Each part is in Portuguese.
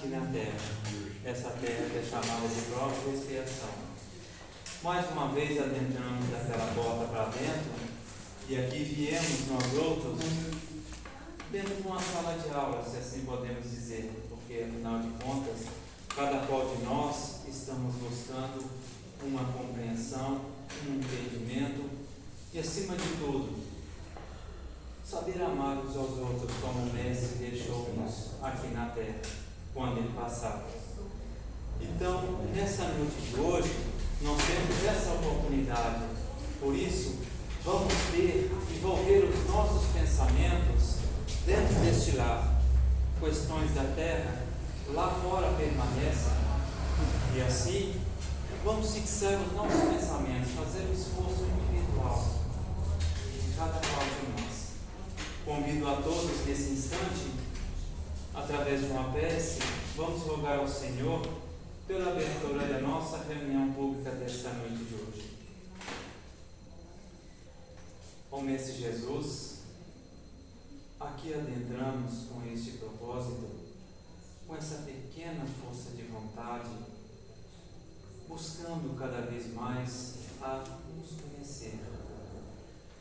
aqui na terra. Essa terra que é chamada de prova e expiação. Mais uma vez adentramos daquela porta para dentro, e aqui viemos nós outros dentro de uma sala de aula, se assim podemos dizer, porque afinal de contas, cada qual de nós estamos buscando uma compreensão, um entendimento e, acima de tudo, saber amar uns aos outros como o Mestre deixou-nos aqui na terra, quando ele passava. Então, nessa noite de hoje, nós temos essa oportunidade. Por isso, vamos envolver os nossos pensamentos dentro deste lar. Questões da terra, lá fora permanecem. E assim, vamos fixar os nossos pensamentos, fazer um esforço individual de cada qual de nós. Convido a todos nesse instante, através de uma prece, vamos rogar ao Senhor pela abertura da nossa reunião pública desta noite de hoje. Ó Mestre Jesus, aqui adentramos com este propósito, com essa pequena força de vontade, buscando cada vez mais a nos conhecer.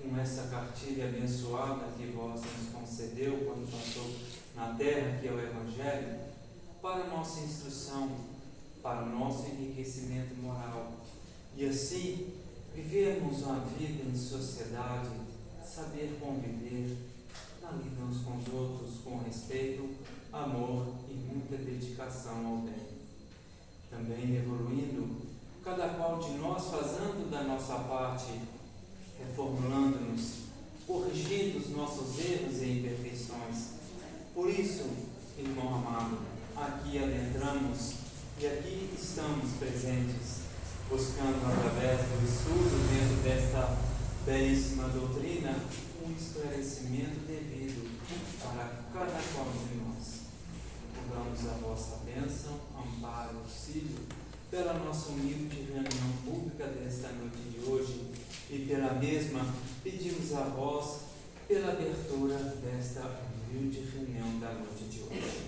Com essa cartilha abençoada que vós nos concedeu quando passou na terra, que é o Evangelho, para a nossa instrução, para o nosso enriquecimento moral, e assim vivermos uma vida em sociedade, saber conviver na lida uns com os outros, com respeito, amor e muita dedicação ao bem. Também evoluindo, cada qual de nós fazendo da nossa parte, reformulando-nos, corrigindo os nossos erros e imperfeições. Por isso, irmão amado, aqui adentramos e aqui estamos presentes, buscando através do estudo dentro desta belíssima doutrina um esclarecimento devido para cada qual de nós. Rogamos a vossa bênção, amparo, auxílio pela nossa humilde reunião pública desta noite de hoje, e pela mesma pedimos a vós pela abertura desta humilde reunião da noite de hoje.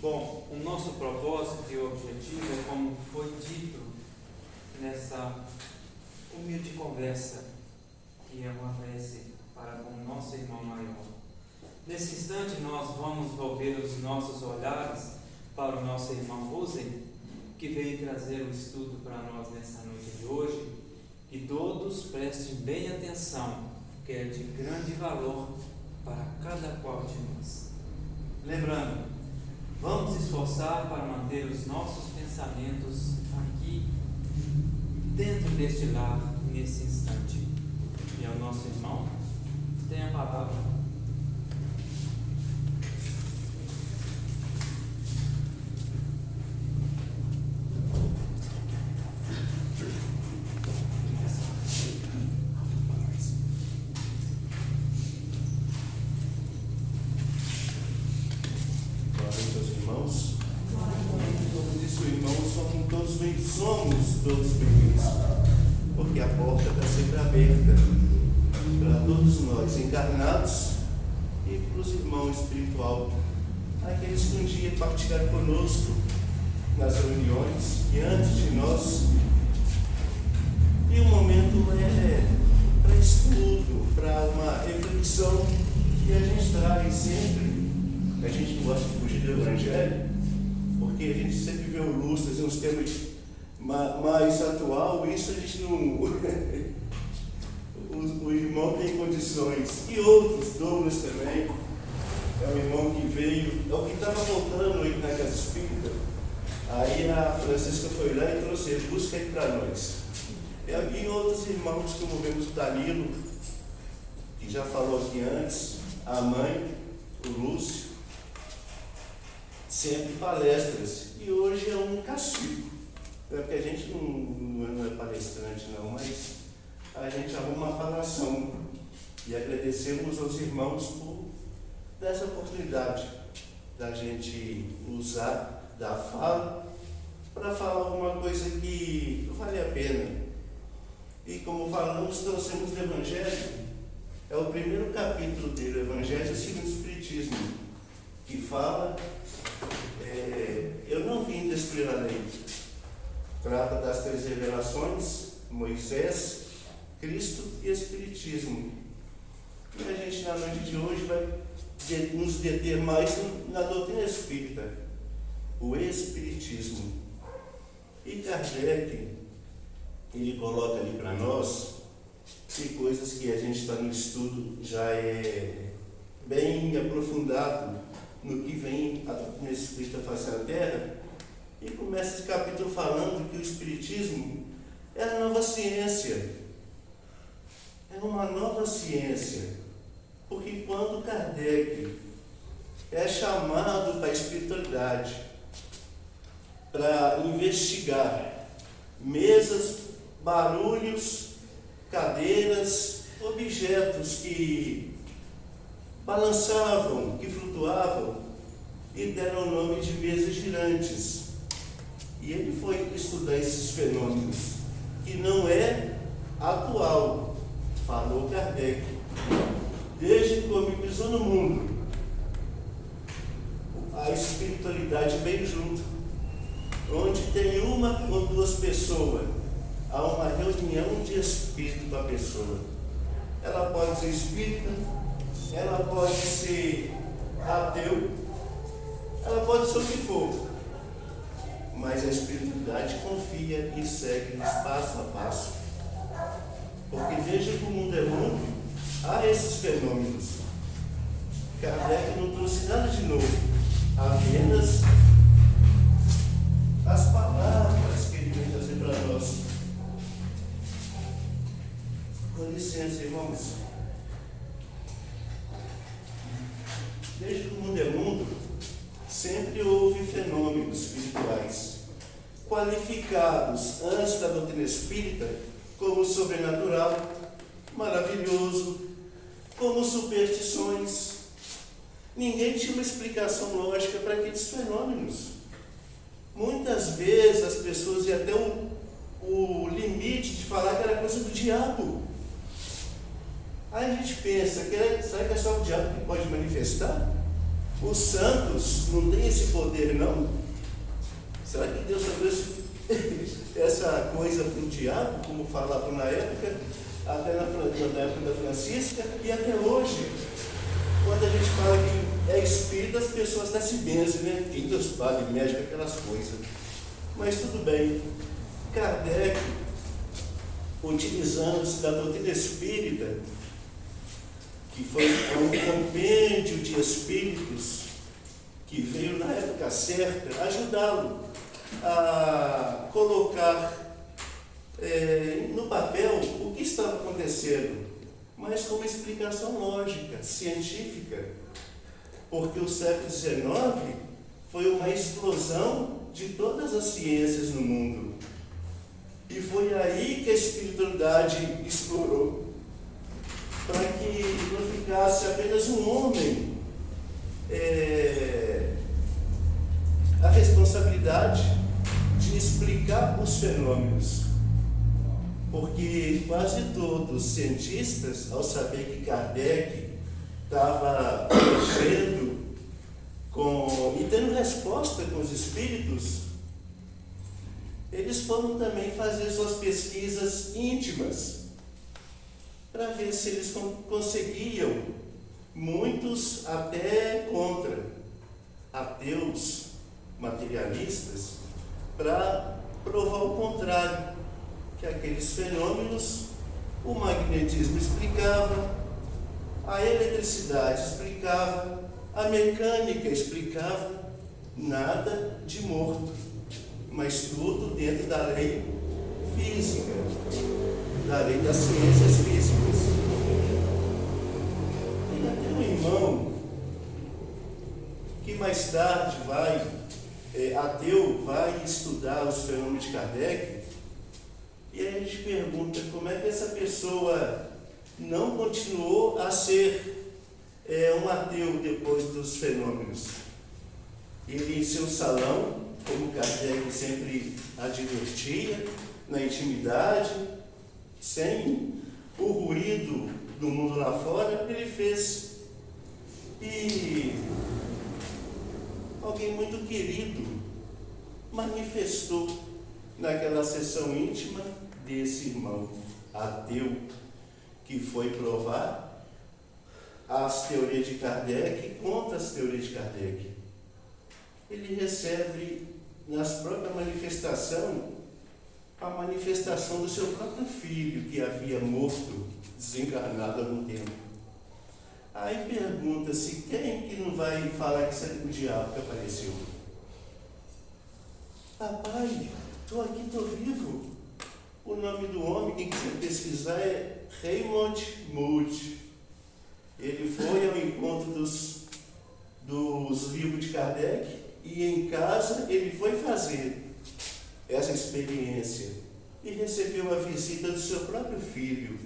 Bom, o nosso propósito e objetivo é, como foi dito nessa humilde conversa, que é uma prece para com o nosso irmão maior. Nesse instante nós vamos volver os nossos olhares para o nosso irmão Rosen, que veio trazer o estudo para nós nessa noite de hoje, e todos prestem bem atenção, que é de grande valor para cada qual de nós. Lembrando, vamos esforçar para manter os nossos pensamentos aqui, dentro deste lar, nesse instante. E ao nosso irmão, tem a palavra. Somos todos bem-vindos, porque a porta está sempre aberta para todos nós, encarnados, e para os irmãos espiritual, aqueles que um dia partilharam conosco nas reuniões e antes de nós. E o momento é para estudo, para uma reflexão que a gente traz sempre. A gente não gosta de fugir do Evangelho, porque a gente sempre vê o luz, trazer uns temas mais atual, isso a gente não. O irmão tem condições, e outros, Douglas também, é um irmão que veio, é o que estava voltando aí na Casa Espírita. Aí a Francisca foi lá e trouxe, busca aí para nós. E outros irmãos, como vemos o Danilo, que já falou aqui antes, a mãe, o Lúcio, sempre palestras, e hoje é um castigo. É porque a gente não é palestrante não, mas a gente arruma uma falação e agradecemos aos irmãos por essa oportunidade da gente usar da fala para falar alguma coisa que vale a pena. E como falamos, trouxemos do Evangelho, é o primeiro capítulo dele, o Evangelho segundo o Espiritismo, que fala Eu não vim destruir a lei. Trata das 3 revelações, Moisés, Cristo e Espiritismo. E a gente, na noite de hoje, vai nos deter mais na doutrina espírita, o Espiritismo. E Kardec, ele coloca ali para nós que coisas que a gente está no estudo já é bem aprofundado no que vem a doutrina espírita fazer na Terra, e começa esse capítulo falando que o Espiritismo é a nova ciência. É uma nova ciência. Porque quando Kardec é chamado para a espiritualidade, para investigar mesas, barulhos, cadeiras, objetos que balançavam, que flutuavam, e deram o nome de mesas girantes. E ele foi estudar esses fenômenos, que não é atual, falou Kardec. Desde que o homem pisou no mundo, a espiritualidade veio junto. Onde tem uma ou 2 pessoas, há uma reunião de espírito para a pessoa. Ela pode ser espírita, ela pode ser ateu, ela pode ser o que for. Mas a espiritualidade confia e segue passo a passo. Porque desde que o mundo é mundo, há esses fenômenos. Kardec não trouxe nada de novo, apenas as palavras que ele vem trazer para nós. Com licença, irmãos. Desde que o mundo é mundo, sempre houve fenômenos espirituais, qualificados antes da doutrina espírita como sobrenatural, maravilhoso, como superstições. Ninguém tinha uma explicação lógica para aqueles fenômenos. Muitas vezes as pessoas iam até o limite de falar que era coisa do diabo. Aí a gente pensa, será que é só o diabo que pode manifestar? Os santos não têm esse poder, não? Será que Deus deu essa coisa para o diabo, como falavam na época, até na época da Francisca, e até hoje? Quando a gente fala que é espírita, as pessoas até se benzem, né? Quem Deus padre, médico, aquelas coisas. Mas tudo bem. Kardec, utilizando-se da doutrina espírita, que foi um compêndio de espíritos que veio na época certa, ajudá-lo a colocar no papel o que estava acontecendo, mas com uma explicação lógica, científica, porque o século XIX foi uma explosão de todas as ciências no mundo, e foi aí que a espiritualidade explorou, para que não ficasse apenas um homem a responsabilidade de explicar os fenômenos. Porque quase todos os cientistas, ao saber que Kardec estava mexendo e tendo resposta com os espíritos, eles foram também fazer suas pesquisas íntimas, para ver se eles conseguiam, muitos até contra, ateus, materialistas, para provar o contrário, que aqueles fenômenos, o magnetismo explicava, a eletricidade explicava, a mecânica explicava, nada de morto, mas tudo dentro da lei física, da lei das ciências físicas. Tem até um irmão que mais tarde ateu, vai estudar os fenômenos de Kardec, e aí a gente pergunta como é que essa pessoa não continuou a ser um ateu depois dos fenômenos. Ele em seu salão, como Kardec sempre advertia, na intimidade, sem o ruído do mundo lá fora, ele fez. E alguém muito querido, manifestou naquela sessão íntima desse irmão ateu que foi provar as teorias de Kardec contra as teorias de Kardec. Ele recebe nas próprias manifestações a manifestação do seu próprio filho, que havia morto, desencarnado há algum tempo. Aí pergunta-se, quem que não vai falar que isso é o diabo que apareceu? Papai, estou aqui, estou vivo. O nome do homem, quem quiser pesquisar, é Raymond Moody. Ele foi ao encontro dos livros de Kardec e em casa ele foi fazer essa experiência e recebeu a visita do seu próprio filho.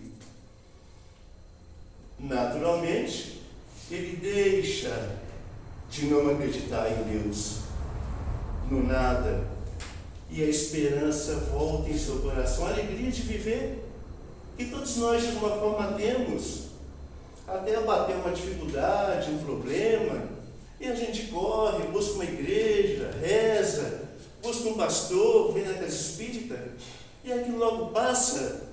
Naturalmente, ele deixa de não acreditar em Deus, no nada, e a esperança volta em seu coração, a alegria de viver, que todos nós de alguma forma temos, até bater uma dificuldade, um problema, e a gente corre, busca uma igreja, reza, busca um pastor, vem na casa espírita, e aquilo logo passa,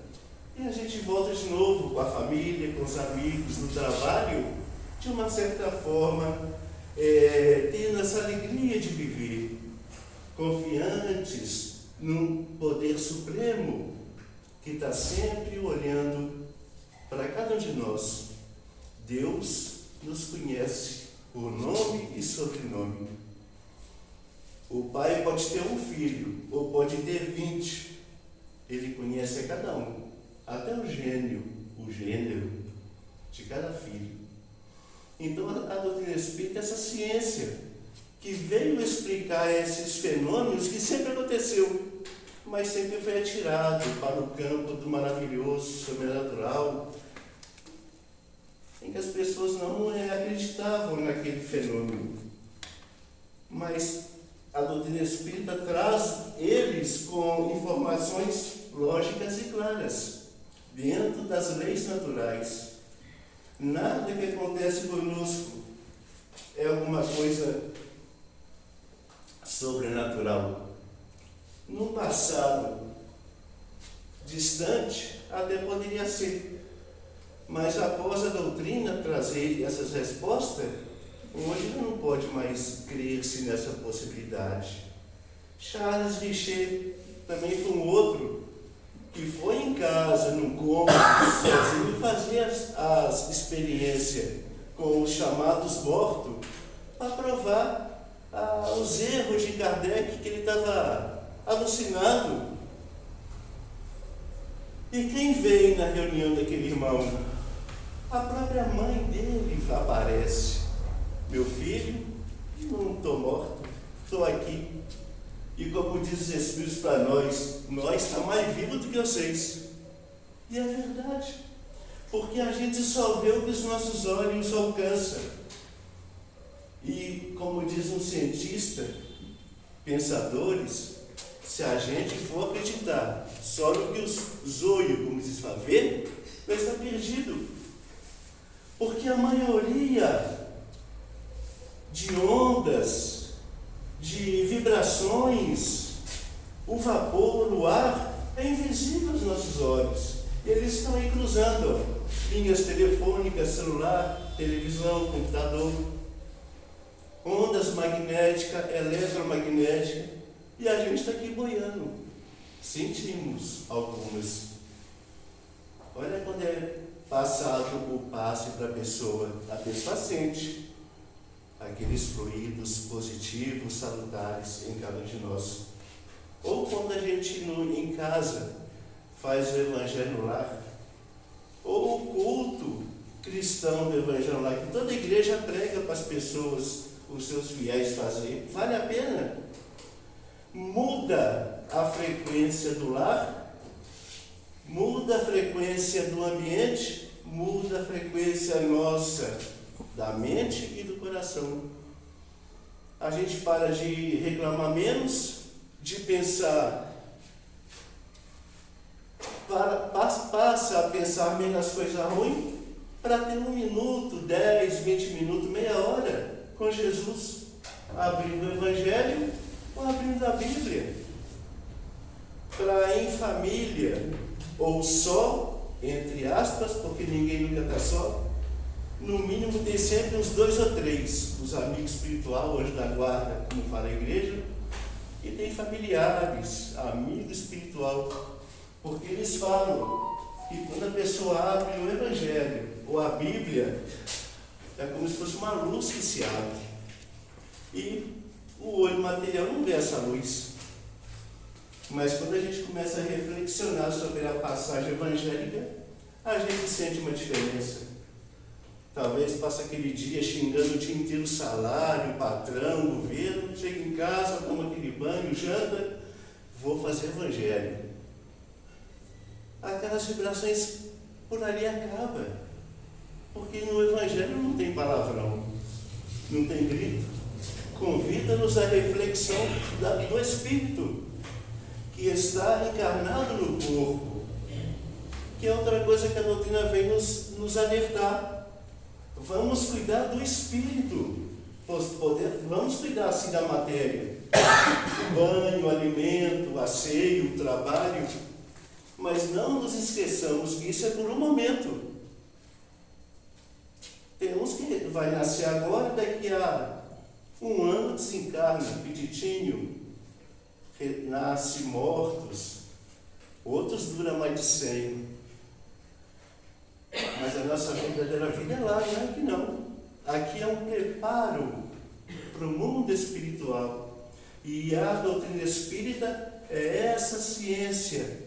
e a gente volta de novo com a família, com os amigos, no trabalho, de uma certa forma, tendo essa alegria de viver, confiantes num poder supremo que está sempre olhando para cada um de nós. Deus nos conhece por nome e sobrenome. O pai pode ter um filho, ou pode ter 20. Ele conhece a cada um, até o gênero de cada filho. Então a doutrina espírita é essa ciência que veio explicar esses fenômenos que sempre aconteceu, mas sempre foi atirado para o campo do maravilhoso, sobrenatural, em que as pessoas não acreditavam naquele fenômeno. Mas a doutrina espírita traz eles com informações lógicas e claras, dentro das leis naturais. Nada que acontece conosco é alguma coisa sobrenatural. No passado distante, até poderia ser. Mas após a doutrina trazer essas respostas, hoje não pode mais crer-se nessa possibilidade. Charles Richer também foi um outro que foi em casa, num cômodo, sozinho, fazia as experiências com os chamados mortos para provar os erros de Kardec, que ele estava alucinado. E quem veio na reunião daquele irmão? A própria mãe dele aparece. Meu filho, não estou morto, estou aqui. E como diz os Espíritos para nós estamos mais vivos do que vocês. E é verdade, porque a gente só vê o que os nossos olhos alcançam. E como diz um cientista, pensadores, se a gente for acreditar só no que os olhos, como diz, ver, vai estar perdido. Porque a maioria de ondas, de vibrações, o vapor, o ar, é invisível aos nossos olhos. Eles estão aí cruzando linhas telefônicas, celular, televisão, computador, ondas magnéticas, eletromagnéticas, e a gente está aqui boiando. Sentimos algumas. Olha quando é passado o passe para a pessoa sente aqueles fluidos positivos, salutares em cada um de nós. Ou quando a gente em casa faz o evangelho no lar, ou o culto cristão do evangelho no lar, que toda igreja prega para as pessoas, os seus fiéis fazer, vale a pena. Muda a frequência do lar, muda a frequência do ambiente, muda a frequência nossa, da mente e do coração. A gente para de reclamar menos, de pensar, passa a pensar menos as coisas ruins, para ter 1 minuto, 10, 20 minutos, meia hora com Jesus. abrindo o Evangelho ou abrindo a Bíblia. Para em família, ou só, entre aspas, porque ninguém nunca está só, no mínimo tem sempre uns 2 ou 3, os amigos espirituais, anjo da guarda, como fala a igreja, e tem familiares, amigo espiritual, porque eles falam que quando a pessoa abre o Evangelho ou a Bíblia, é como se fosse uma luz que se abre. E o olho material não vê essa luz. Mas quando a gente começa a reflexionar sobre a passagem evangélica, a gente sente uma diferença. Talvez passe aquele dia xingando o dia inteiro o salário, o patrão, o governo, chega em casa, toma aquele banho, janta, vou fazer evangelho. Aquelas vibrações por ali acabam. Porque no evangelho não tem palavrão, não tem grito. Convida-nos à reflexão do Espírito, que está encarnado no corpo, que é outra coisa que a doutrina vem nos alertar. Vamos cuidar do Espírito, vamos cuidar assim da matéria, o banho, o alimento, o asseio, o trabalho, mas não nos esqueçamos que isso é por um momento. Tem uns que vai nascer agora, daqui a 1 ano desencarna, pititinho, renasce mortos, outros duram mais de 100. Mas a nossa verdadeira vida é lá, não é aqui não. Aqui é um preparo para o mundo espiritual. E a doutrina espírita é essa ciência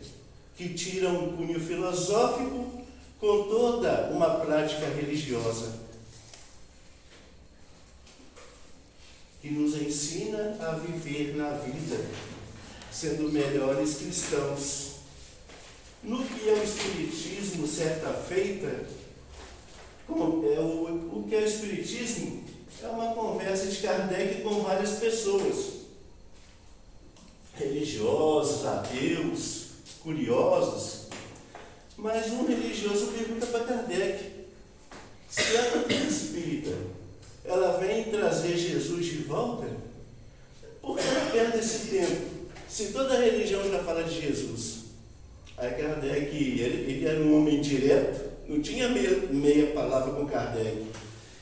que tira um cunho filosófico com toda uma prática religiosa, que nos ensina a viver na vida, sendo melhores cristãos. No que é o Espiritismo, certa feita, o que é o Espiritismo? É uma conversa de Kardec com várias pessoas, religiosos, ateus, curiosos, mas um religioso pergunta para Kardec, se a doutrina espírita, ela vem trazer Jesus de volta, por que ela perde esse tempo? Se toda religião já fala de Jesus. Aí Kardec, ele era um homem direto, não tinha meia palavra com Kardec.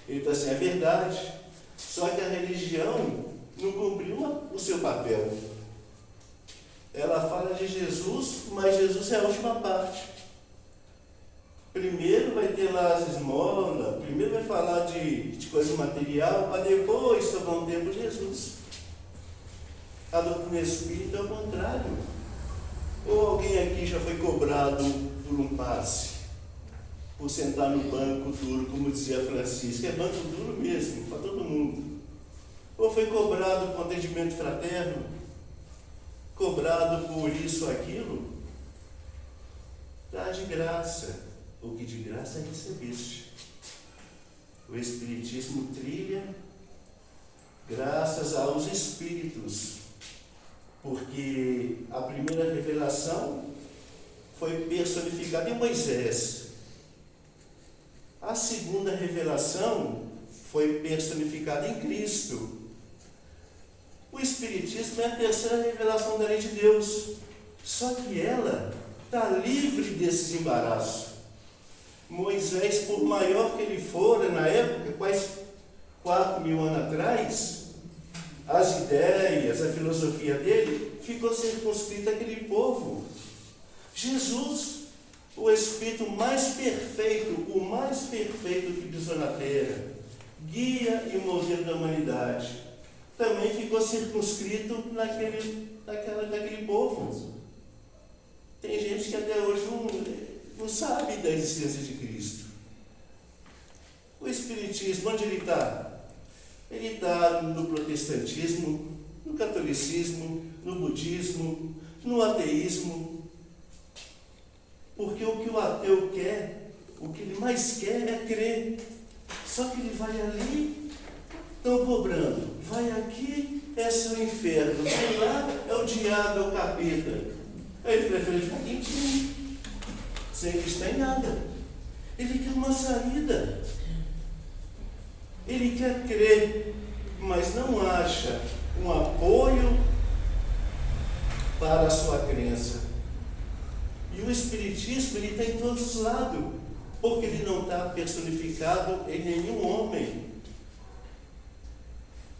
Ele está assim, é verdade, só que a religião não cumpriu o seu papel. Ela fala de Jesus, mas Jesus é a última parte. Primeiro vai ter lá as esmolas, primeiro vai falar de coisa material, para depois sobrar um tempo Jesus. A doutrina espírita é o contrário. Ou alguém aqui já foi cobrado por um passe, por sentar no banco duro, como dizia Francisco, é banco duro mesmo, para todo mundo. Ou foi cobrado por atendimento fraterno, cobrado por isso ou aquilo, dá de graça, o que de graça recebeste. O Espiritismo trilha graças aos Espíritos, porque a primeira revelação foi personificada em Moisés. A segunda revelação foi personificada em Cristo. O Espiritismo é a terceira revelação da lei de Deus, só que ela está livre desses embaraços. Moisés, por maior que ele fora na época, quase 4.000 anos atrás, as ideias, a filosofia dele ficou circunscrita àquele povo. Jesus, o Espírito mais perfeito, o mais perfeito que pisou na terra, guia e modelo da humanidade, também ficou circunscrito naquele povo. Tem gente que até hoje não sabe da existência de Cristo. O Espiritismo, onde ele está? Ele está no protestantismo, no catolicismo, no budismo, no ateísmo. Porque o que o ateu quer, o que ele mais quer é crer. Só que ele vai ali, estão cobrando. Vai aqui, é seu inferno. Vai lá, é o diabo, é o capeta. Aí ele prefere ficar quentinho, sem acreditar em nada. Ele quer uma saída. Ele quer crer. mas não acha um apoio para a sua crença. E o Espiritismo, ele está em todos os lados, porque ele não está personificado em nenhum homem.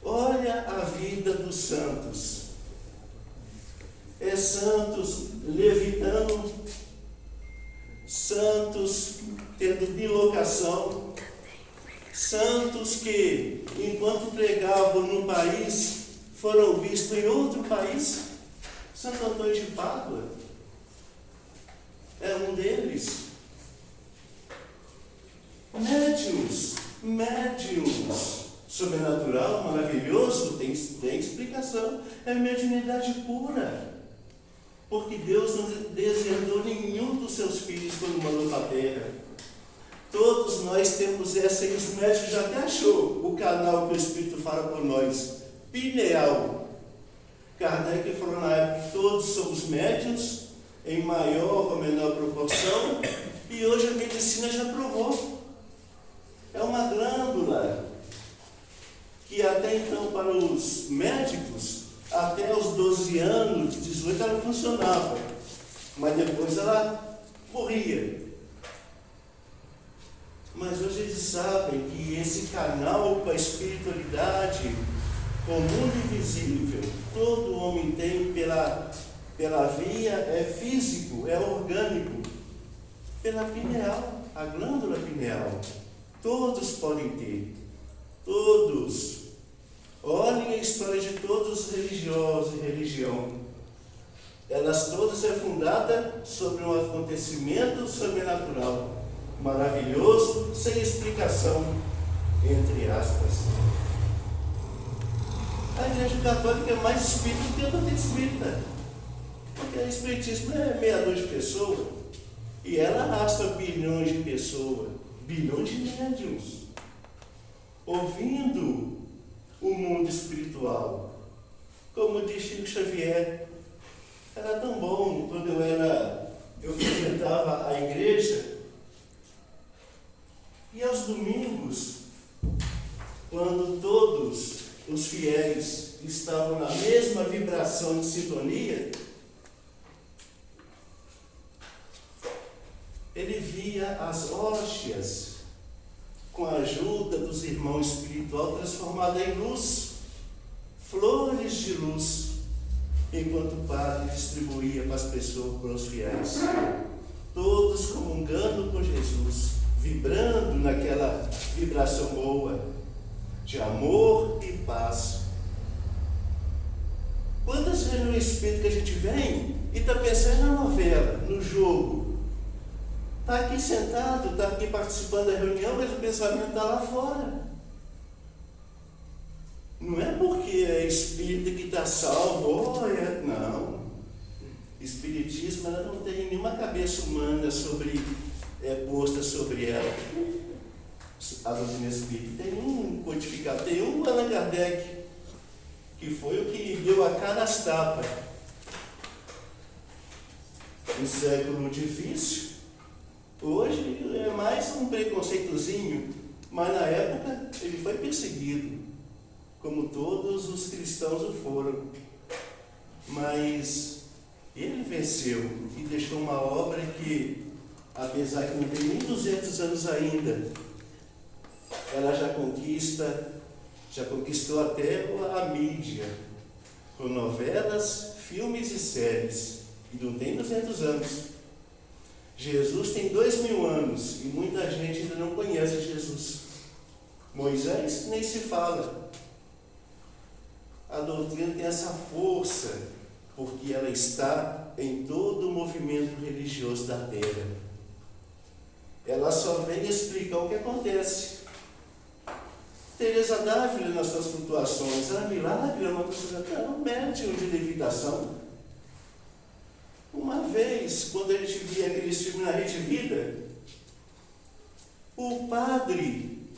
Olha a vida dos santos. É santos levitando, santos tendo bilocação, santos que, enquanto pregavam no país, foram vistos em outro país. Santo Antônio de Pádua é um deles. Médiuns, sobrenatural, maravilhoso, tem explicação. É mediunidade pura. Porque Deus não deserdou nenhum dos seus filhos quando mandou para a terra. Todos nós temos essa, e os médicos já até achou o canal que o Espírito fala por nós, pineal. Kardec falou na época que todos somos médiuns, em maior ou menor proporção, e hoje a medicina já provou. É uma glândula que até então, para os médicos, até os 12 anos, 18, ela funcionava, mas depois ela morria. Mas hoje eles sabem que esse canal para a espiritualidade, com o mundo invisível, todo homem tem pela via, é físico, é orgânico, pela pineal, a glândula pineal. Todos podem ter, todos. Olhem a história de todos os religiosos e religião. Elas todas é fundada sobre um acontecimento sobrenatural, maravilhoso, sem explicação, entre aspas. A Igreja Católica é mais espírita do que a doutrina espírita, porque o espiritismo é meia dúzia de pessoas, e ela arrasta bilhões de pessoas, bilhões de médiuns, ouvindo o mundo espiritual. Como diz Chico Xavier, era tão bom quando eu frequentava a igreja, e aos domingos, quando todos os fiéis estavam na mesma vibração de sintonia, ele via as hóstias, com a ajuda dos irmãos espirituais, transformada em luz, flores de luz, enquanto o padre distribuía para as pessoas, para os fiéis, todos comungando com Jesus, vibrando naquela vibração boa, de amor e paz. Quantas reuniões espíritas que a gente vem e está pensando na novela, no jogo, está aqui sentado, está aqui participando da reunião, mas o pensamento está lá fora. Não é porque é espírita que está salvo, não. Espiritismo, ela não tem nenhuma cabeça humana posta sobre ela. A doutrina espírita tem um codificado, tem um Allan Kardec, que foi o que deu a cara às tapas. Um século difícil. Hoje é mais um preconceitozinho, mas na época ele foi perseguido, como todos os cristãos o foram. Mas ele venceu e deixou uma obra que, apesar que não tem nem 200 anos ainda, ela já conquistou até a mídia, com novelas, filmes e séries, e não tem 200 anos. Jesus tem 2000 anos e muita gente ainda não conhece Jesus. Moisés nem se fala. A doutrina tem essa força, porque ela está em todo o movimento religioso da terra. Ela só vem explicar o que acontece. Teresa d'Ávila, nas suas flutuações, era milagre, uma pessoa que era um médium de levitação. Uma vez, quando a gente via aquele filme na Rede Vida, o padre,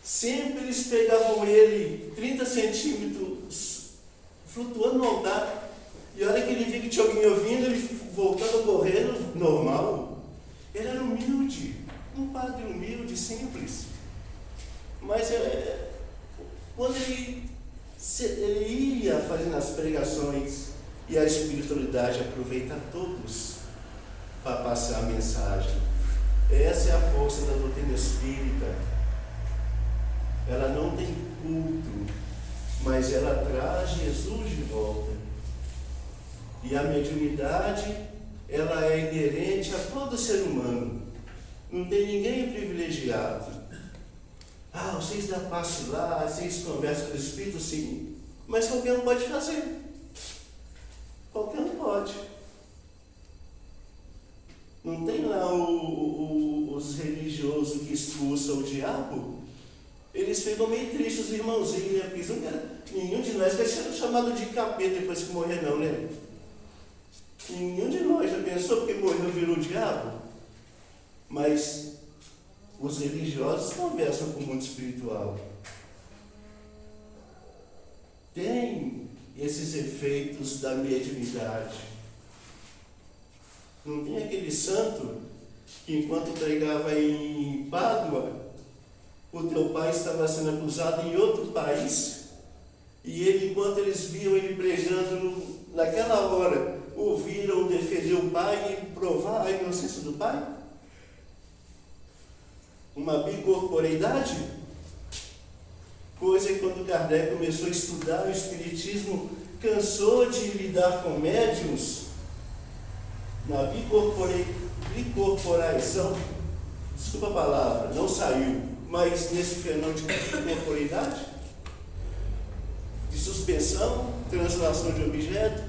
sempre eles pegavam ele 30 centímetros flutuando no altar, e a hora que ele via que tinha alguém ouvindo, ele voltava correndo, normal. Ele era humilde, um padre humilde, simples. Mas quando ele ele ia fazendo as pregações e a espiritualidade aproveita todos para passar a mensagem. Essa é a força da doutrina espírita. Ela não tem culto, mas ela traz Jesus de volta. E a mediunidade, ela é inerente a todo ser humano. Não tem ninguém privilegiado. Vocês dão passe lá, vocês conversam com o Espírito, sim. Mas qualquer um pode fazer. Qualquer um pode. Não tem lá os religiosos que expulsam o diabo? Eles ficam meio tristes, os irmãozinhos, né? Porque nenhum de nós vai ser chamado de capeta depois que morrer, não, né? Nenhum de nós já pensou porque morreu virou o diabo? Mas os religiosos conversam com o mundo espiritual. Tem esses efeitos da mediunidade. Não tem aquele santo que enquanto pregava em Pádua, o teu pai estava sendo acusado em outro país, e ele, enquanto eles viam ele pregando, naquela hora, ouviram defender o pai e provar a inocência do pai? Uma bicorporeidade? Coisa que quando Kardec começou a estudar o Espiritismo, cansou de lidar com médiuns, na bicorporação, desculpa a palavra, não saiu, mas nesse fenômeno de bicorporeidade, de suspensão, translação de objeto,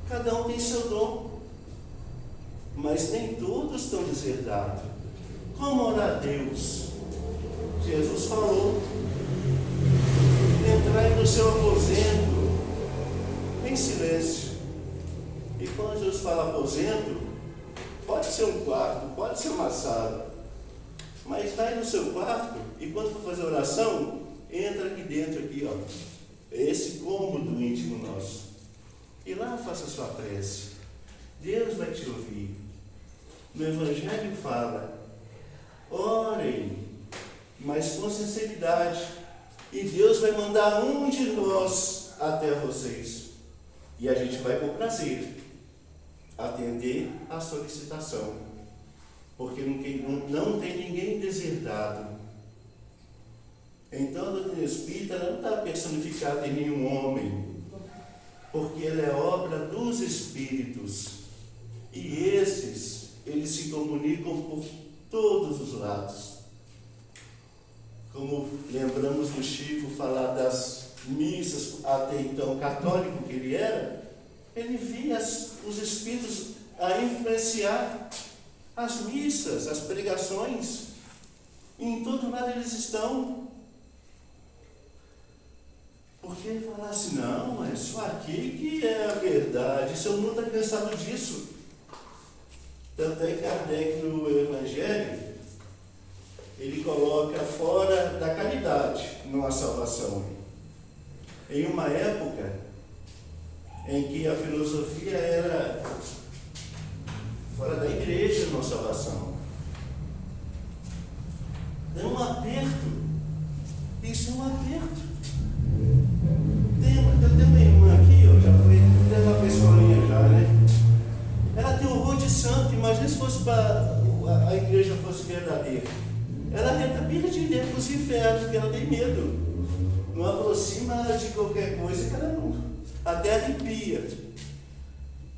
cada um tem seu dom, mas nem todos estão deserdados. Como orar a Deus? Jesus falou: entrai no seu aposento em silêncio. E quando Jesus fala aposento, pode ser um quarto, pode ser uma sala, mas vai no seu quarto e quando for fazer oração, entra aqui dentro, aqui, ó, esse cômodo íntimo nosso, e lá faça a sua prece. Deus vai te ouvir. No Evangelho fala: orem, mas com sinceridade, e Deus vai mandar um de nós até vocês, e a gente vai com prazer atender a solicitação, porque não tem ninguém deserdado. Então a doutrina espírita não está personificada em nenhum homem, porque ela é obra dos espíritos, e esses, eles se comunicam por todos os lados. Como lembramos do Chico falar das missas, até então católico que ele era, ele via os espíritos a influenciar as missas, as pregações, e em todo lado eles estão. Porque ele fala assim: não, é só aqui que é a verdade, o seu mundo está cansado disso. Tanto é que Kardec no Evangelho, ele coloca fora da caridade, não a salvação. Em uma época em que a filosofia era fora da igreja, não a salvação. É um aperto. Isso é um aperto. Tem uma irmã aqui, ó, já foi, tem uma pessoinha já, né? Ela tem horror de santo. Imagina se fosse para a igreja fosse verdadeira. Ela arrepia de dentro dos infernos, porque ela tem medo. Não aproxima de qualquer coisa que ela não, até arrepia.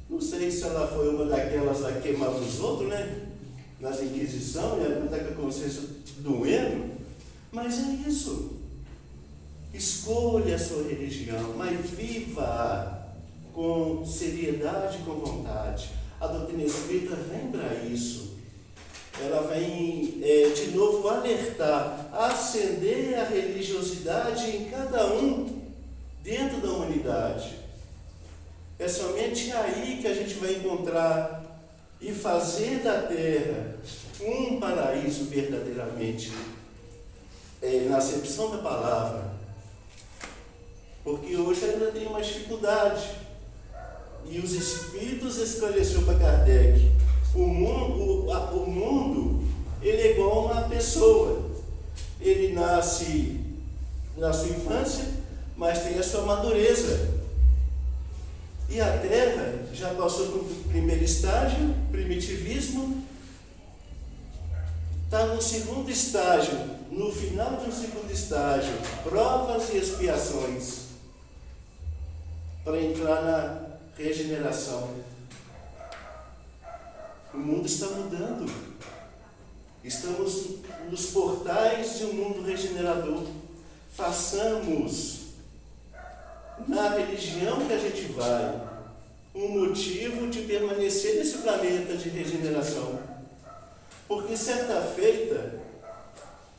Não sei se ela foi uma daquelas lá que queimava os outros, né? Nas Inquisições, ela não está com a consciência doendo. Mas é isso. Escolha a sua religião, mas viva com seriedade e com vontade. A doutrina espírita vem para isso. Ela vem de novo alertar, acender a religiosidade em cada um dentro da humanidade. É somente aí que a gente vai encontrar e fazer da Terra um paraíso verdadeiramente, na acepção da palavra. Porque hoje ainda tem uma dificuldade. E os espíritos esclareceram para Kardec: o mundo, ele é igual a uma pessoa. Ele nasce na sua infância, mas tem a sua madureza. E a Terra já passou por primeiro estágio, primitivismo, está no segundo estágio, no final de um segundo estágio, provas e expiações, para entrar na regeneração. O mundo está mudando. Estamos nos portais de um mundo regenerador. Façamos na religião que a gente vai um motivo de permanecer nesse planeta de regeneração. Porque certa feita,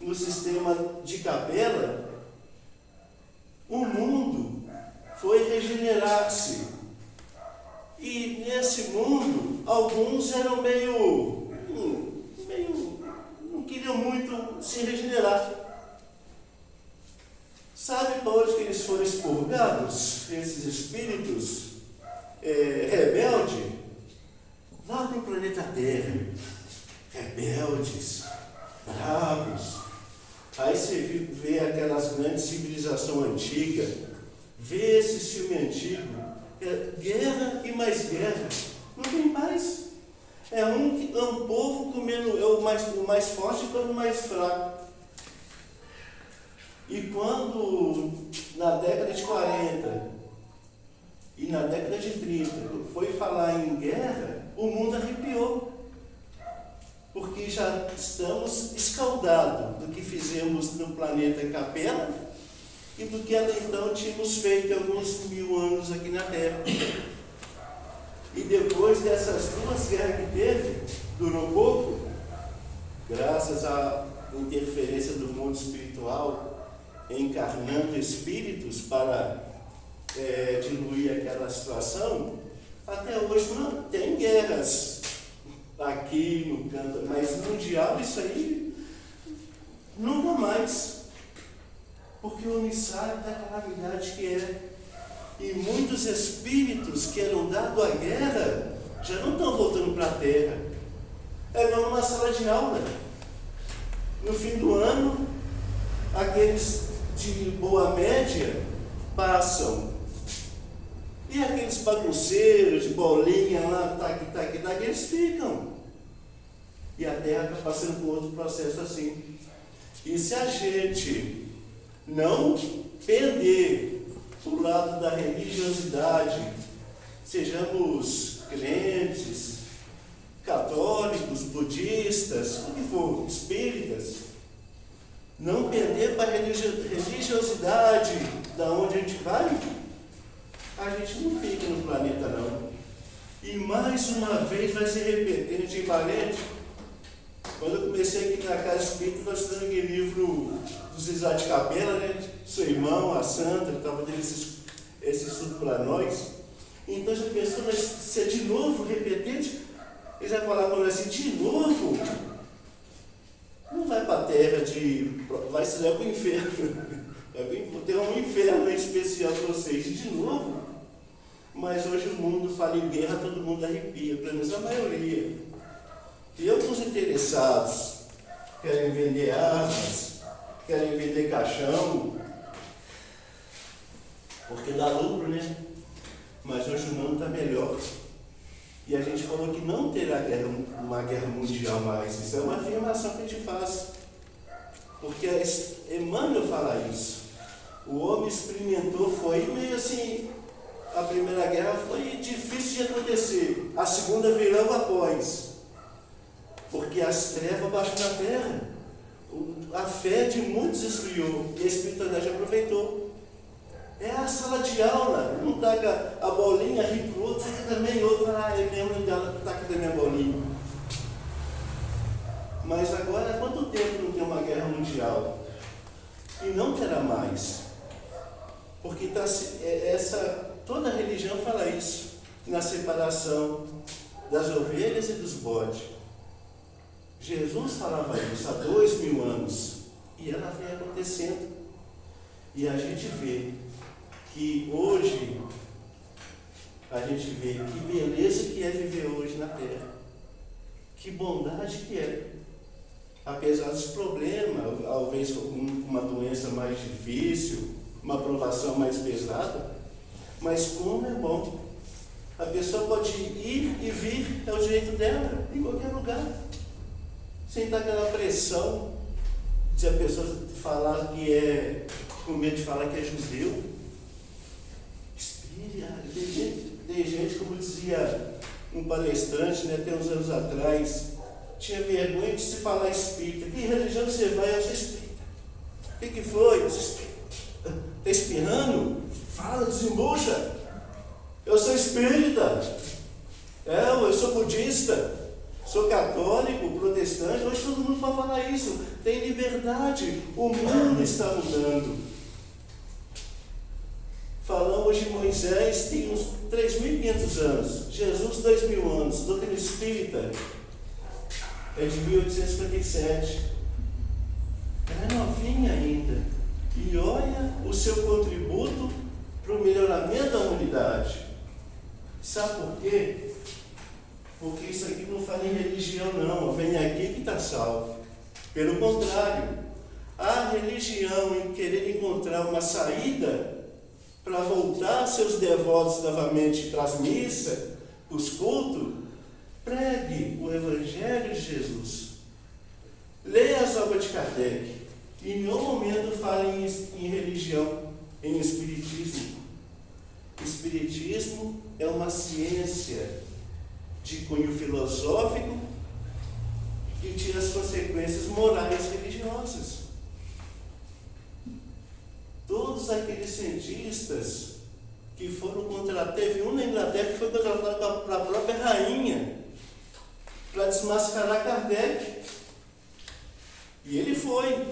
no sistema de Capela, o mundo foi regenerar-se. E nesse mundo, alguns eram meio não queriam muito se regenerar. Sabe para onde que eles foram expurgados, esses espíritos rebeldes? Lá para o planeta Terra. Rebeldes, bravos. Aí você vê aquelas grandes civilizações antigas, vê esse filme antigo, guerra e mais guerra, não tem paz. É um povo comendo o mais forte pelo mais fraco. E quando na década de 40 e na década de 30 foi falar em guerra, o mundo arrepiou. Porque já estamos escaldados do que fizemos no planeta Capela e do que até então tínhamos feito alguns 1000 anos aqui na Terra. E depois dessas 2 guerras que teve, durou pouco, graças à interferência do mundo espiritual, encarnando espíritos para diluir aquela situação, até hoje não tem guerras aqui no canto, mas mundial isso aí nunca mais, porque o homem sabe da calamidade que é, e muitos espíritos que eram dados à guerra já não estão voltando para a Terra. É igual numa sala de aula, no fim do ano aqueles de boa média passam, e aqueles bagunceiros de bolinha lá, eles ficam. E a Terra está passando por outro processo assim. E se a gente não pender para o lado da religiosidade, sejamos crentes, católicos, budistas, o que for, espíritas, não pender para a religiosidade da onde a gente vai, a gente não fica no planeta não. E mais uma vez vai se repetir antigamente. Quando eu comecei aqui na Casa Espírita, nós estamos aquele livro do Zizá de Capela, né? Seu irmão, a Sandra, estava dando esse estudo para nós. Então já pensou, mas se é de novo repetente, ele vai falar para nós assim, de novo? Não vai para a Terra, vai se levar para o inferno. Vai ter um inferno especial para vocês, de novo. Mas hoje o mundo fala em guerra, todo mundo arrepia, pelo menos a maioria. E alguns interessados querem vender armas, querem vender caixão, porque dá lucro, né? Mas hoje o mundo está melhor. E a gente falou que não terá uma guerra mundial mais. Isso é uma afirmação que a gente faz. Porque Emmanuel fala isso. O homem experimentou, foi meio assim, a primeira guerra foi difícil de acontecer. A segunda veio logo após. Porque as trevas baixam na terra. A fé de muitos esfriou e a espiritualidade aproveitou. É a sala de aula, um taca a bolinha, ri pro outro, taca também outro, eu lembro dela, taca também a bolinha. Mas agora, há quanto tempo não tem uma guerra mundial? E não terá mais. Porque toda religião fala isso, na separação das ovelhas e dos bodes. Jesus falava isso há 2000 anos, e ela vem acontecendo. E a gente vê que hoje, que beleza que é viver hoje na Terra, que bondade que é, apesar dos problemas, talvez com uma doença mais difícil, uma provação mais pesada, mas como é bom. A pessoa pode ir e vir, é o direito dela, em qualquer lugar, sem estar aquela pressão de a pessoa falar que é, com medo de falar que é judeu. Tem gente, como dizia um palestrante, né, até uns anos atrás, tinha vergonha de se falar espírita. Que religião você vai? Eu sou espírita. O que foi? Você está espirrando? Fala, desembucha. Eu sou espírita. Eu sou budista. Sou católico, protestante. Hoje todo mundo pode falar isso. Tem liberdade. O mundo está mudando. Falamos de Moisés, tem uns 3.500 anos. Jesus, 2.000 anos. Doutrina espírita é de 1857. Ela é novinha ainda. E olha o seu contributo para o melhoramento da humanidade. Sabe por quê? Porque isso aqui não fala em religião, não. Vem aqui que está salvo. Pelo contrário, a religião em querer encontrar uma saída para voltar seus devotos novamente para as missas, os cultos, pregue o Evangelho de Jesus. Leia as obras de Kardec. E em nenhum momento fale em religião, em espiritismo. Espiritismo é uma ciência de cunho filosófico que tira as consequências morais e religiosas. Todos aqueles cientistas que foram contratados, teve um na Inglaterra que foi contratado para a própria rainha para desmascarar Kardec. E ele foi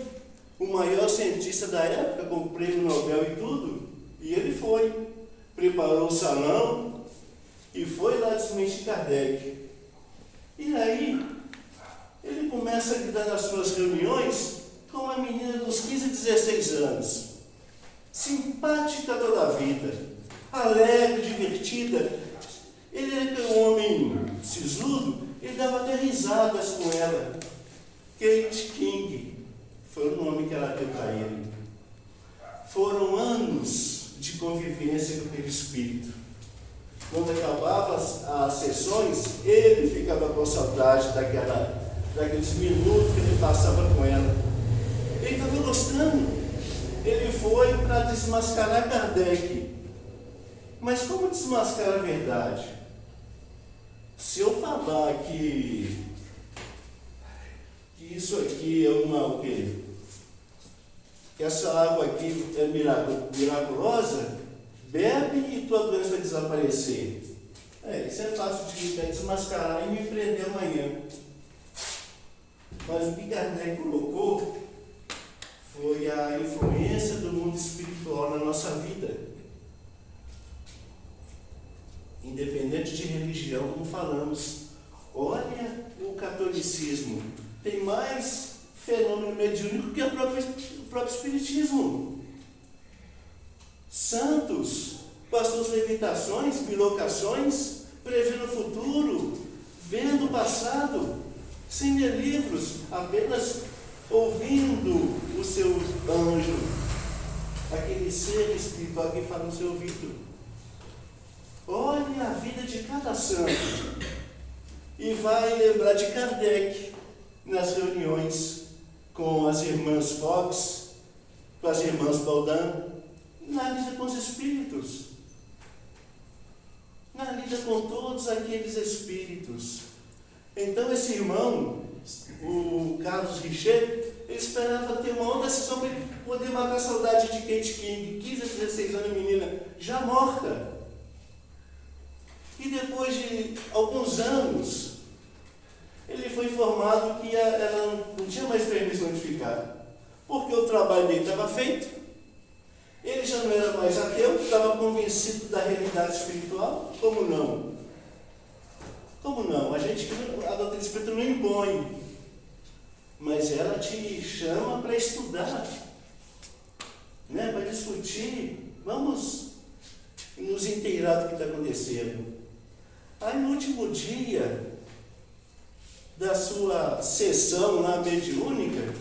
o maior cientista da época, com prêmio Nobel e tudo. E ele foi, preparou o salão e foi lá desmentir Kardec. E aí, ele começa a lidar nas suas reuniões com uma menina dos 15 a 16 anos. Simpática toda a vida, alegre, divertida. Ele era um homem sisudo, ele dava até risadas com ela. Kate King foi o nome que ela deu para ele. Foram anos de convivência com aquele espírito. Quando acabavam as sessões, ele ficava com saudade daqueles minutos que ele passava com ela. Ele estava gostando. Ele foi para desmascarar Kardec. Mas como desmascarar a verdade? Se eu falar que isso aqui é o quê? Que essa água aqui é miraculosa, bebe e tua doença vai desaparecer. Isso é fácil de desmascarar e me prender amanhã. Mas o que Kardec colocou foi a influência do mundo espiritual na nossa vida. Independente de religião, como falamos. Olha o catolicismo. Tem mais fenômeno mediúnico que o próprio espiritismo. Santos, com as suas levitações, bilocações, prevendo o futuro, vendo o passado, sem ler livros, apenas ouvindo o seu anjo, aquele ser espiritual que fala no seu ouvido. Olhe a vida de cada santo e vai lembrar de Kardec nas reuniões com as irmãs Fox, com as irmãs Baudin, na lida com os espíritos, na lida com todos aqueles espíritos. Então esse irmão, o Carlos Richer, ele esperava ter uma outra sessão para ele poder matar a saudade de Kate King, 15 a 16 anos, menina já morta. E depois de alguns anos, ele foi informado que ela não tinha mais permissão de ficar, porque o trabalho dele estava feito, ele já não era mais ateu, estava convencido da realidade espiritual. Como não? Como não? A doutrina espírita não impõe, mas ela te chama para estudar, né? Para discutir. Vamos nos inteirar do que está acontecendo. Aí no último dia da sua sessão lá mediúnica,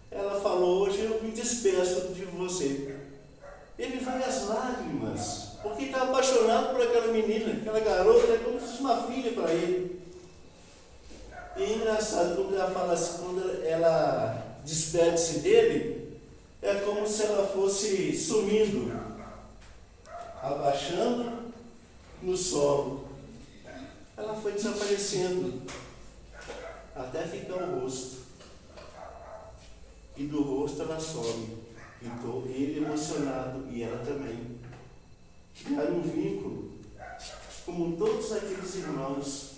ela falou: hoje eu me despeço de você. ele vai às lágrimas, porque está apaixonado por aquela menina, aquela garota, é como se fosse uma filha para ele. E é engraçado, quando ela fala assim, quando ela despede-se dele, é como se ela fosse sumindo, abaixando no solo. Ela foi desaparecendo, até ficar o rosto. E do rosto ela some. Então ele emocionado e ela também. Criaram um vínculo. Como todos aqueles irmãos.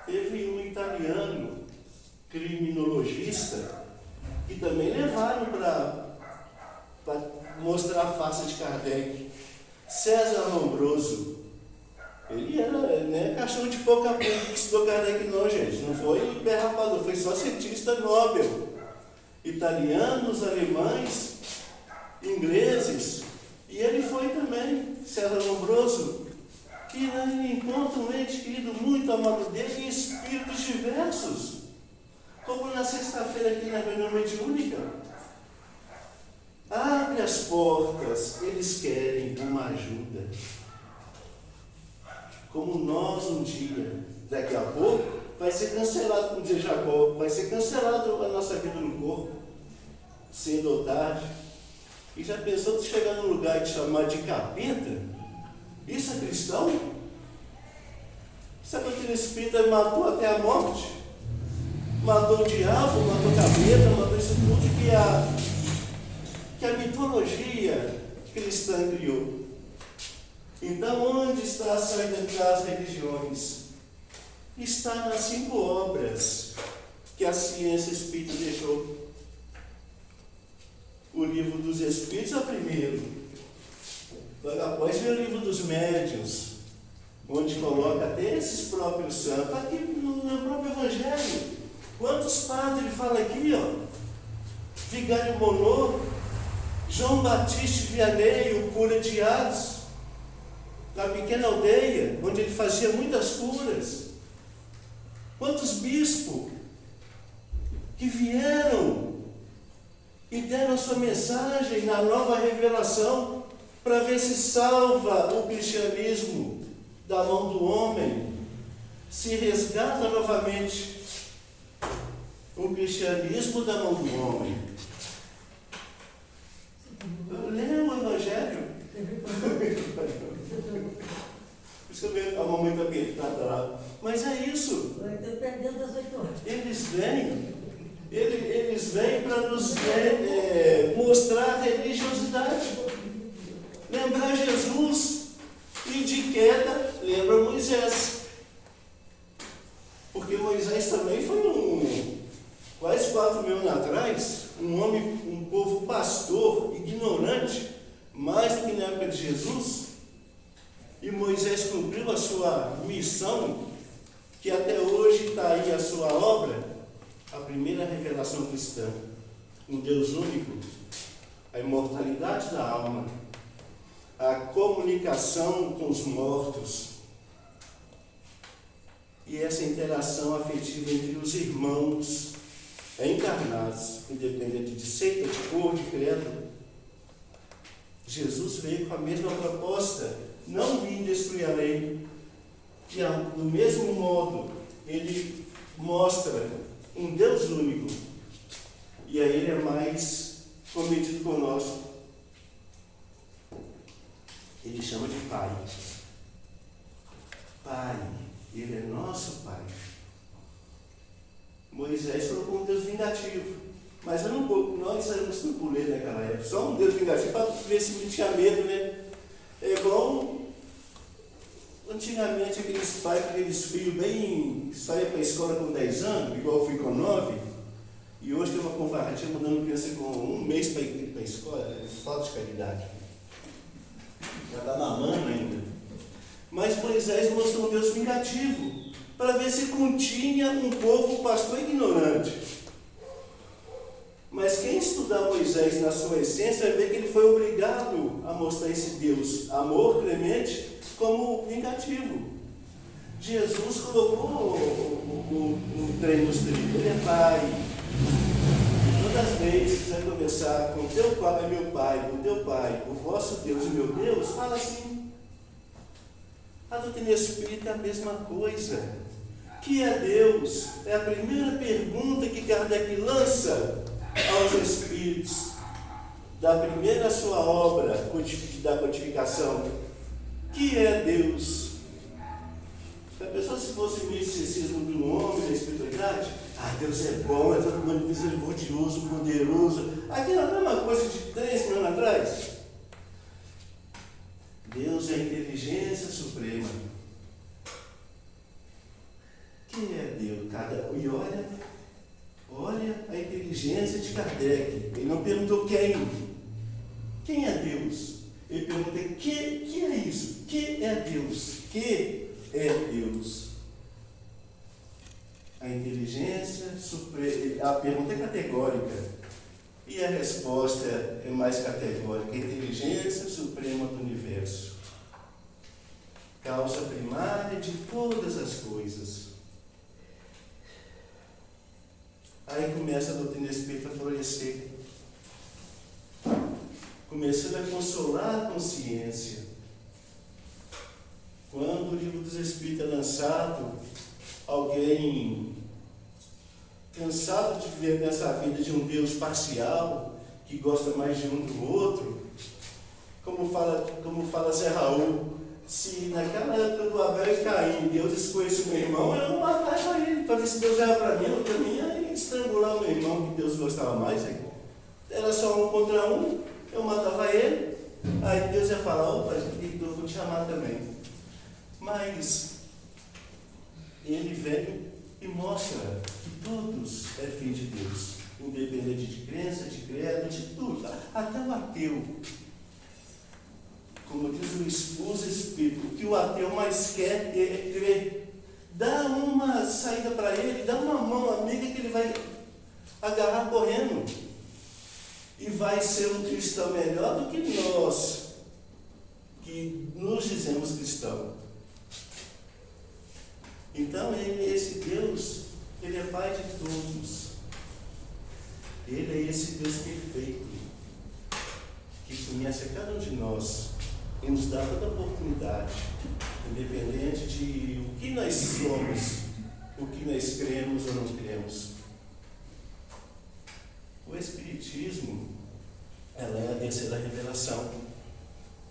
Teve um italiano, criminologista, que também levaram para mostrar a face de Kardec. César Lombroso. Ele era cachorro de pouca pouco que estudou Kardec não, gente. Não foi berrapador, foi só cientista Nobel. Italianos, alemães, ingleses. E ele foi também, César Lombroso. E ele encontra um ente querido muito amado dele em espíritos diversos. Como na sexta-feira aqui na reunião mediúnica. Abre as portas, eles querem uma ajuda. Como nós um dia, daqui a pouco, vai ser cancelado, como dizia Jacó, vai ser cancelado a nossa vida no corpo, cedo ou tarde. E já pensou de chegar num lugar e te chamar de capeta? Isso é cristão? Sabe aquele espírito matou até a morte? Matou o diabo, matou o capeta, matou isso tudo que a mitologia cristã criou. Então, onde está a saída das religiões? Está nas 5 obras que a ciência espírita deixou. O livro dos Espíritos é o primeiro. Após vem o livro dos médiuns, onde coloca até esses próprios santos. Aqui no próprio Evangelho. Quantos padres ele fala aqui, ó? Vigário Monod, João Batista Vianney, o cura de Ars, na pequena aldeia, onde ele fazia muitas curas. Quantos bispos que vieram e deram a sua mensagem na nova revelação para ver se salva o cristianismo da mão do homem, se resgata novamente o cristianismo da mão do homem. Lê o Evangelho. Por isso que a mamãe está apertada lá. Mas é isso. Estou perdendo as 8 horas. Eles vêm para nos mostrar a religiosidade. Lembrar Jesus e de queda lembra Moisés. Porque Moisés também foi quase 4.000 anos atrás, um povo pastor, ignorante, mais do que na época de Jesus. E Moisés cumpriu a sua missão, que até hoje está aí a sua obra, a primeira revelação cristã, um Deus único, a imortalidade da alma, a comunicação com os mortos e essa interação afetiva entre os irmãos encarnados, independente de seita, de cor, de credo. Jesus veio com a mesma proposta, não vim destruir a lei. E do mesmo modo, ele mostra um Deus único, e aí ele é mais cometido conosco. Ele chama de Pai. Pai, ele é nosso Pai. Moisés colocou um Deus vingativo, mas nós éramos truculentos naquela época, só um Deus vingativo para ver se me tinha medo, né? É igual antigamente aqueles pais com aqueles filhos bem, saíam para a escola com 10 anos, igual eu fui com 9, e hoje tem uma convarratia mandando criança com 1 mês para a escola, é falta de caridade. Já está mamando ainda. Mas Moisés mostrou um Deus vingativo, para ver se continha um povo pastor ignorante. Mas quem estudar Moisés na sua essência vai ver que ele foi obrigado a mostrar esse Deus, amor clemente, como vingativo. Jesus colocou o trem nos trilhos, ele é Pai. das vezes vai começar com teu pai é meu pai, o teu pai, o vosso Deus e meu Deus, fala assim. A doutrina espírita é a mesma coisa. Que é Deus? É a primeira pergunta que Kardec lança aos espíritos da primeira sua obra da codificação. Que é Deus? Se a pessoa se fosse o misticismo do homem, da espiritualidade, Deus é bom, é todo mundo misericordioso, poderoso. Aquela mesma coisa de 3 mil anos atrás. Deus é a inteligência suprema. Quem é Deus? E olha a inteligência de Kardec. Ele não perguntou quem. Quem é Deus? Ele perguntou que é isso? Que é Deus? Que é Deus? A inteligência suprema. A pergunta é categórica. E a resposta é mais categórica. A inteligência suprema do universo. Causa primária de todas as coisas. Aí começa a doutrina espírita a florescer. Começando a consolar a consciência. Quando o livro dos Espíritos é lançado, alguém cansado de viver nessa vida de um Deus parcial, que gosta mais de um do outro, como fala Zé Raul, se naquela época do Abel e Caim, Deus escolhesse o meu irmão, eu não matava ele, para ver se Deus era para mim, ou para mim ia estrangular o meu irmão, que Deus gostava mais. Era só um contra um, eu matava ele, aí Deus ia falar, opa, eu vou te chamar também. Mas ele vem e mostra que todos é filho de Deus, independente de crença, de credo, de tudo, até o ateu. Como diz os Espíritos, o que o ateu mais quer é crer. Dá uma saída para ele, dá uma mão amiga que ele vai agarrar correndo. E vai ser um cristão melhor do que nós, que nos dizemos cristãos. Então, esse Deus, ele é Pai de todos. Ele é esse Deus perfeito, que conhece a cada um de nós e nos dá toda a oportunidade, independente de o que nós somos, o que nós cremos ou não cremos. O Espiritismo, ela é a terceira revelação,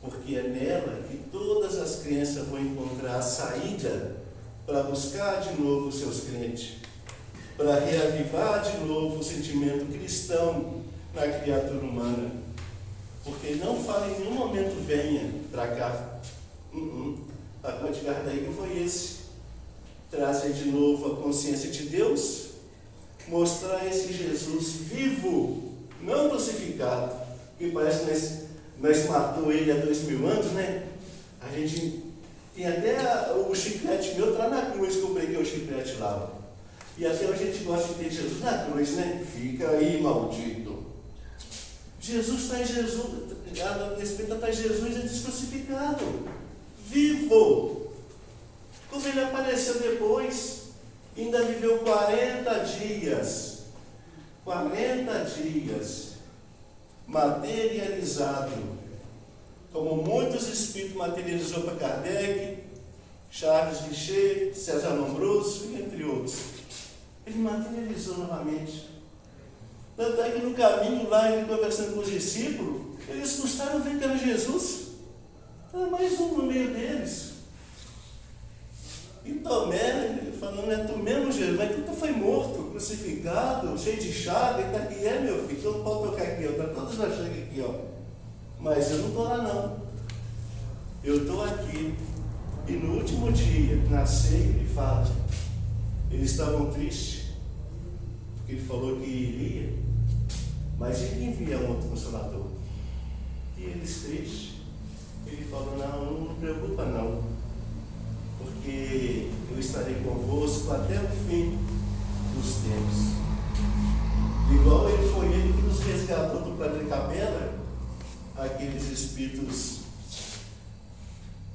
porque é nela que todas as crenças vão encontrar a saída para buscar de novo os seus crentes, para reavivar de novo o sentimento cristão na criatura humana. Porque não fala em nenhum momento venha para cá. A de Kardec foi esse. Trazer de novo a consciência de Deus, mostrar esse Jesus vivo, não crucificado, que parece que nós matou ele há 2000 anos, né? A gente tem até o chiclete meu, está na cruz, que eu preguei o chiclete lá. E até a gente gosta de ter Jesus na cruz, né? Fica aí, maldito. Jesus está em Jesus, a Espírita está em Jesus e descrucificado, vivo. Como ele apareceu depois, ainda viveu 40 dias, materializado, como muitos espíritos materializou para Kardec, Charles Richer, César Lombroso, entre outros. Ele materializou novamente. Tanto é que no caminho lá, ele conversando com os discípulos, eles custaram ver que era Jesus. Era mais um no meio deles. E Tomé, falando, é tu mesmo, Jesus, mas tu foi morto, crucificado, cheio de chaga, está aqui, meu filho, tu não pode tocar aqui, está todas as chagas aqui, ó. Mas eu não estou lá não. Eu estou aqui. E no último dia, na ceia, ele fala, eles estavam tristes, porque ele falou que iria, mas ele envia um outro consolador. E eles tristes, ele falou, não preocupa não, porque eu estarei convosco até o fim dos tempos. Igual ele que nos resgatou do planeta Capela, aqueles espíritos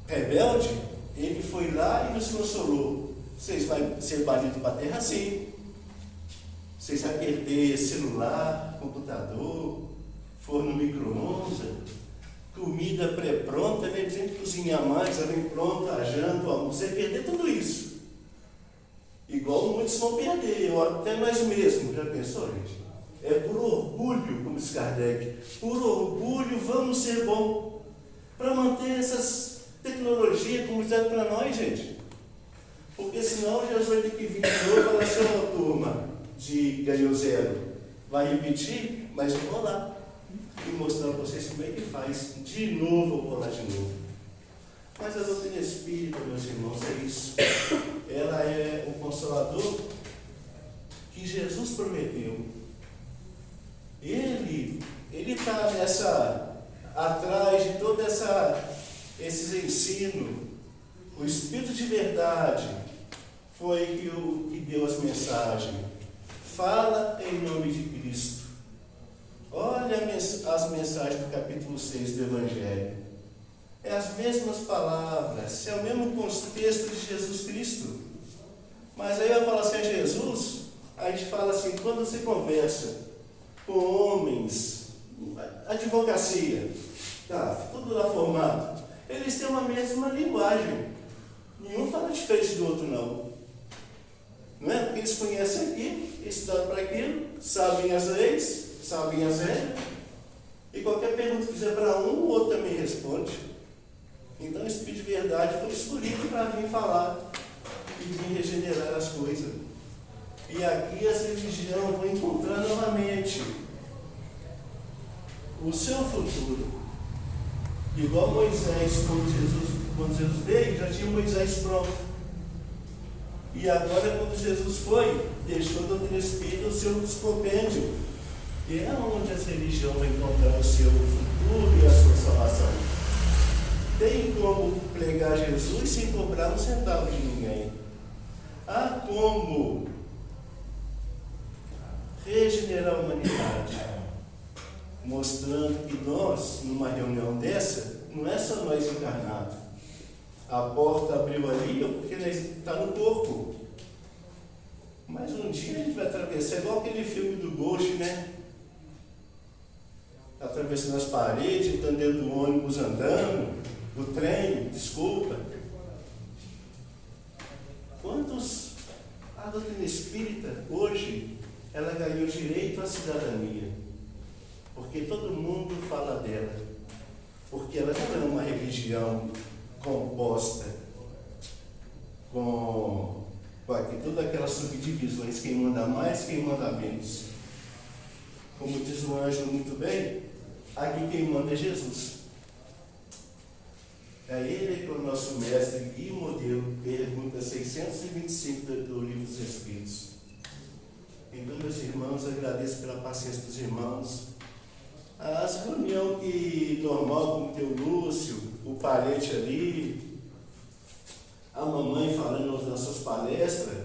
rebeldes, ele foi lá e nos consolou. Vocês vão ser banidos para a terra, sim. Você vai perder celular, computador, forno micro-ondas, comida pré-pronta, né? Tem que cozinhar mais, já vem pronta, a janta, o almoço. Você vai perder tudo isso. Igual muitos vão perder, até nós mesmos. Já pensou, gente? É por orgulho, como diz Kardec, por orgulho vamos ser bom. Para manter essas tecnologias como dizem para nós, gente. Porque senão Jesus vai ter que vir de novo e falar assim, uma turma de ganhou 0. Vai repetir, mas eu vou lá e mostrar para vocês como é que faz. De novo, eu vou lá de novo. Mas a doutrina espírita, meus irmãos, é isso. Ela é o Consolador que Jesus prometeu. Ele está atrás de todo esses ensinos. O Espírito de verdade foi que deu as mensagens. Fala em nome de Cristo. Olha as mensagens do capítulo 6 do Evangelho. É as mesmas palavras, é o mesmo contexto de Jesus Cristo. Mas aí eu falo assim, a Jesus, a gente fala assim, quando você conversa com homens, advocacia, tá, tudo lá formado, eles têm uma mesma linguagem. Nenhum fala diferente do outro, não. Não é? Porque eles conhecem aqui, estudaram para aquilo, sabem as leis, sabem as regras, e qualquer pergunta que fizer para um, o outro também responde. Então, o Espírito de Verdade foi escolhido para vir falar e vir regenerar as coisas. E aqui as religiões vão encontrar novamente o seu futuro. Igual Moisés, quando Jesus veio, já tinha Moisés pronto. E agora, quando Jesus foi, deixou a doutrina espírita o seu compêndio. E é onde as religiões vão encontrar o seu futuro e a sua salvação. Tem como pregar Jesus sem cobrar um centavo de ninguém. Há como regenerar a humanidade, mostrando que nós, numa reunião dessa, não é só nós encarnados. A porta abriu ali porque nós está no corpo. Mas um dia a gente vai atravessar, igual aquele filme do Ghost, né? Atravessando as paredes, estando dentro do ônibus andando, do trem, desculpa. Quantos a doutrina espírita hoje ela ganhou direito à cidadania? Porque todo mundo fala dela. Porque ela não é uma religião composta com todas aquelas subdivisões, quem manda mais, quem manda menos. Como diz o anjo muito bem, aqui quem manda é Jesus. É ele que é o nosso mestre e modelo, pergunta 625 do Livro dos Espíritos. Então, meus irmãos, agradeço pela paciência dos irmãos. As reuniões que normal, como o teu Lúcio, o parente ali, a mamãe falando nas suas palestras,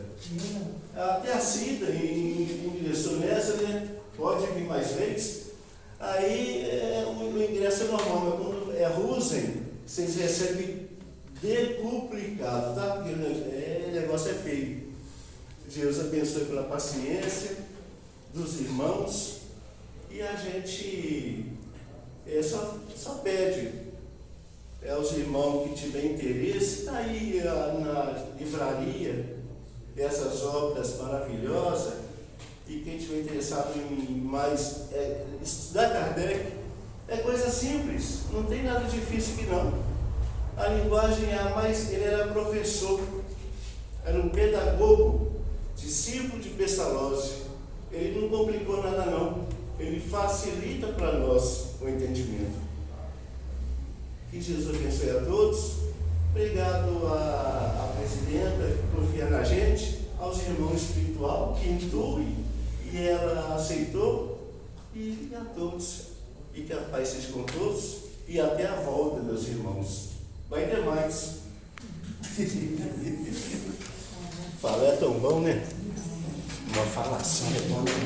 até a Cida ingressou nessa, né? Pode vir mais vezes. Aí o ingresso é normal, mas quando é Rusen, vocês recebem decuplicado, tá? Porque o negócio é feio. Deus abençoe pela paciência dos irmãos e a gente só pede aos irmãos que tiverem interesse, está aí na livraria essas obras maravilhosas, e quem estiver interessado em mais estudar Kardec, é coisa simples, não tem nada difícil aqui não. A linguagem ele era professor, era um pedagogo, discípulo de Pestalozzi. Ele não complicou nada não, ele facilita para nós o entendimento. Que Jesus abençoe a todos. Obrigado à presidenta que confia na gente, aos irmãos espiritual que intuem e ela aceitou, e a todos. E que a paz seja com todos e até a volta, meus irmãos. Vai ter mais. Falar é tão bom, né? Uma falação é bom.